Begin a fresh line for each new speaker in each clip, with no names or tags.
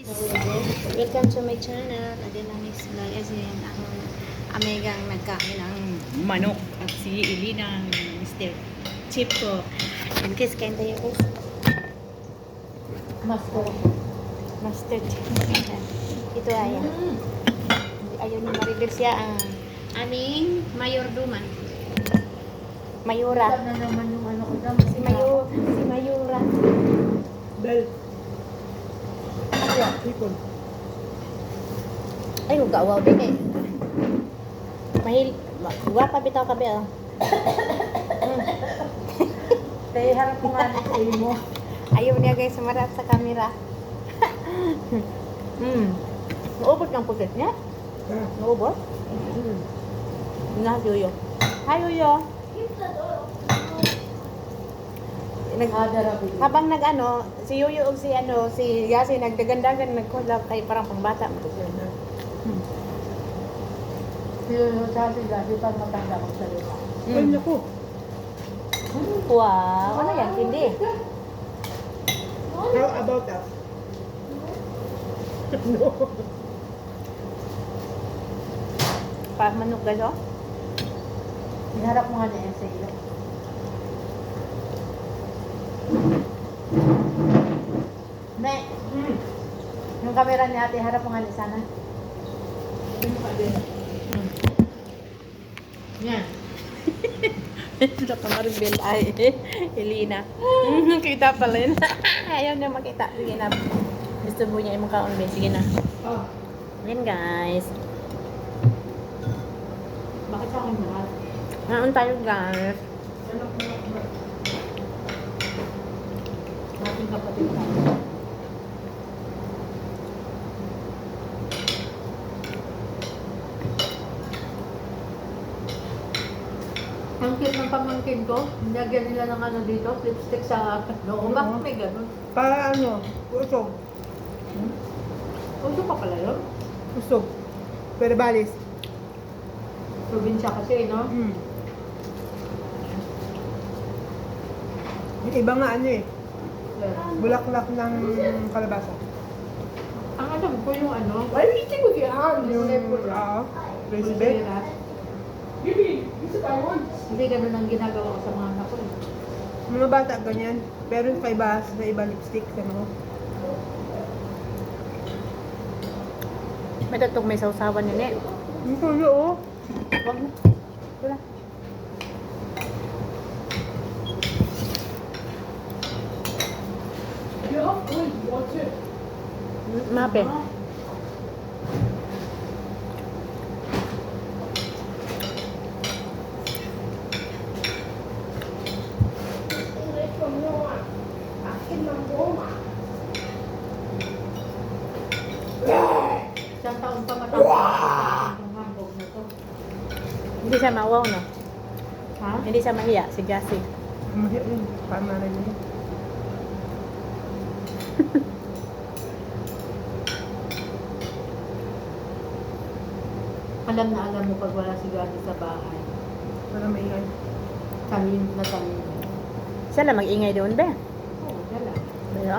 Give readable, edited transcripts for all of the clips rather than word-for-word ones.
Welcome to my channel. Adelamis Vlog. As in, ang amegang nagkain ng manok at si Elina, Mr. Chip ko. And kiss, kain tayo guys. Master Chip. Ito ay ayaw ni Maribel siya ang aming mayordoman. Mayura.
Na naman yung ano ko dyan.
Si Mayura.
Bel. Yeah, people.
Ay, gawaw din eh. Guwapa bitaw ka ba?
Kaya harap ko nga sa mo.
Ayaw niya guys, sumarap sa camera. Naubos ng pusit niya? Naubos? Na, Yoyo. Hi, Yoyo. Habang nag-ano, si Yoyo o si Yasi nagdagandagan, nag-collab kay parang pangbata.
Yung sa atin dati pang matanda ko sa lima.
Ay, naku. Wow, ano yan? Hindi.
How about us? No.
Parang manok guys, oh.
Iharap mo nga na yan sa iyo. Ne. Yung camera ni ate, harap mo nga na sana. Yan.
Ito ka Maribel ay Elina. Kita pala yun. Ayaw niya makita. Sige na. Gusto mo niya yung mukhaon. Sige na.
Oh.
Yan guys.
Bakit sa akin mahal?
Naon tayo guys.
Ating kapatid ka. Ang cute ng pamangkin ko, nilagyan nila ng ano dito, lipstick sa noo. Bakit may ganun?
Para ano, usog.
Uso pa pala yun?
Usog. Pero balis.
Probinsya kasi, no?
Yung iba nga ano eh, bulaklak ng kalabasa.
Ang alam ko yung ano, why are you eating with your hand?
Yung, recipe.
Hindi ganun ang ginagawa ko sa mga anak ko. Eh.
Mga bata ganyan. Pero sa iba lipstick, ano.
May tatong may sausawan yun eh.
Yung tuyo oh.
Wag na. Wala. Mape.
Isang taon pa matapos ang hambog na to.
Hindi siya mawaw, no?
Ha?
Hindi siya mahiya, si Gassi.
Mahiya yun. Tama na yun.
Alam na alam mo pag wala si Gabi sa bahay.
Para maingay.
Tanim na tanim.
Siya lang mag-ingay doon ba?
Oo, wala.
Pero,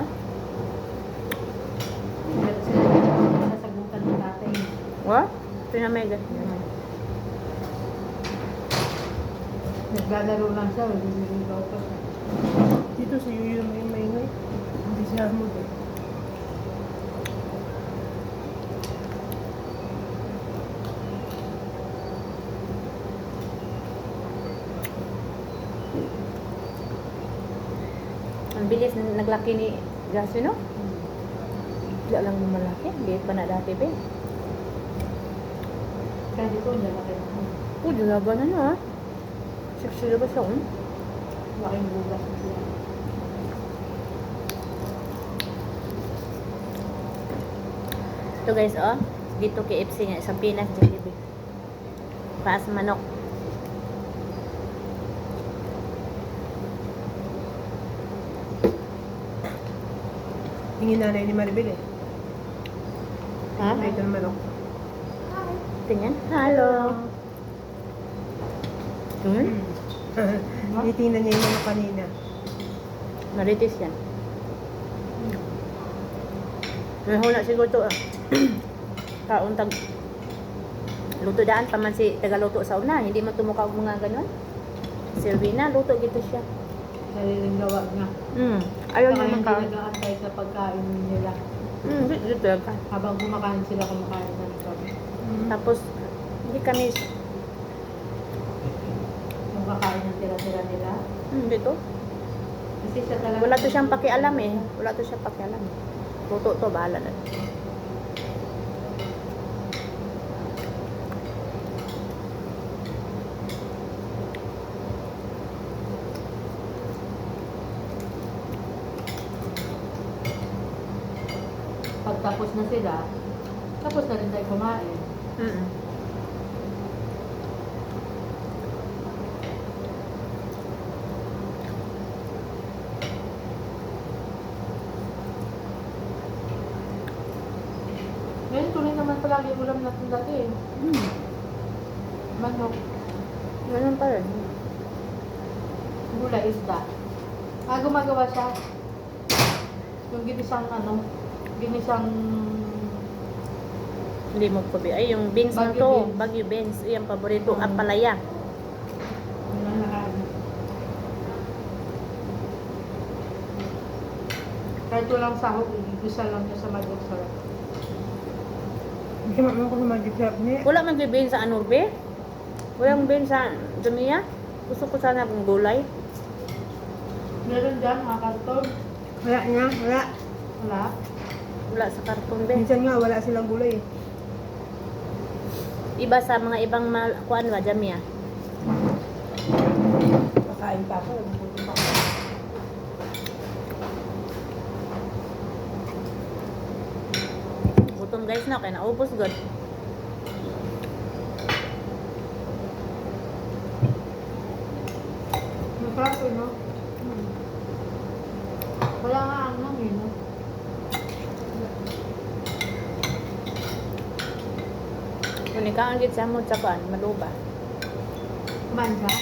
Pero sila nasagutan ng tatay.
what? Ito na may gas.
Naglalaro lang siya, nililigaw pa siya.
Dito si Yuyo may maingay. Hindi siya mo eh.
Ang bilis na naglaki ni Gassi, no? Wala lang lumalaki. Liit pa na dati, ba?
Kaya dito, hindi laki na.
Dalaga na no, ah. Sexy na ba siya,
Laking bugas na siya.
Ito guys, oh. Dito KFC nga, isang Pinas Jollibee. Paas manok.
Hingin nanay ni Maribel eh.
Ha?
Ito naman ako.
Tingnan. Hello.
Tinitingnan niya yung mga kanina.
Marites yan. May hula siguro to. Kaon tag luto daan pa man si tagaluto sa una, hindi man tumukaw mga ganun. Silvina, luto gito siya.
Sariling gawa niya.
Ayaw
Saka
niya
hindi
makaon.
nag-aantay sa pagkain nila.
Dito talaga.
Habang kumakain sila, kumakain na kami.
Tapos, hindi kami,
Yung kakain ng tira-tira nila.
dito.
Kasi siya talaga...
Wala to siyang pakialam eh. Wala to siyang pakialam. Luto to, bahala na.
Pag tapos na sila, tapos na rin tayo kumain.
Mm.
Ngayon tuloy naman palagi yung ulam natin dati eh. Manok,
Ganun pa rin.
gulay, isda. Gumagawa siya. Yung ginisang ginisang
Hindi mo pa ay yung beans na
Baguio
to.
beans.
Baguio beans. Yung paborito.
Oo.
Apalaya.
yung nakain. Kahit walang sahog, igisa lang siya sa magic sarap.
Hindi naman ko sa magic sarap niya.
Wala man yung beans sa Anurbe. Walang beans sa Jamia. Gusto ko sana ng gulay.
Meron dyan, mga karton.
Wala nga, wala.
Wala.
Wala sa karton be.
Minsan nga, wala silang gulay.
Iba sa mga ibang kuan ba Jamia.
Pakain pa ako. Nagpupunta pa ako.
Gutom guys na. Kaya naubos god.
Masarap eh, no? Wala nga ang eh, no?
Kung ikaw ang git sa mo sa kuan. Maluba.
Kumain siya?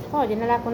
Oh, dinala ko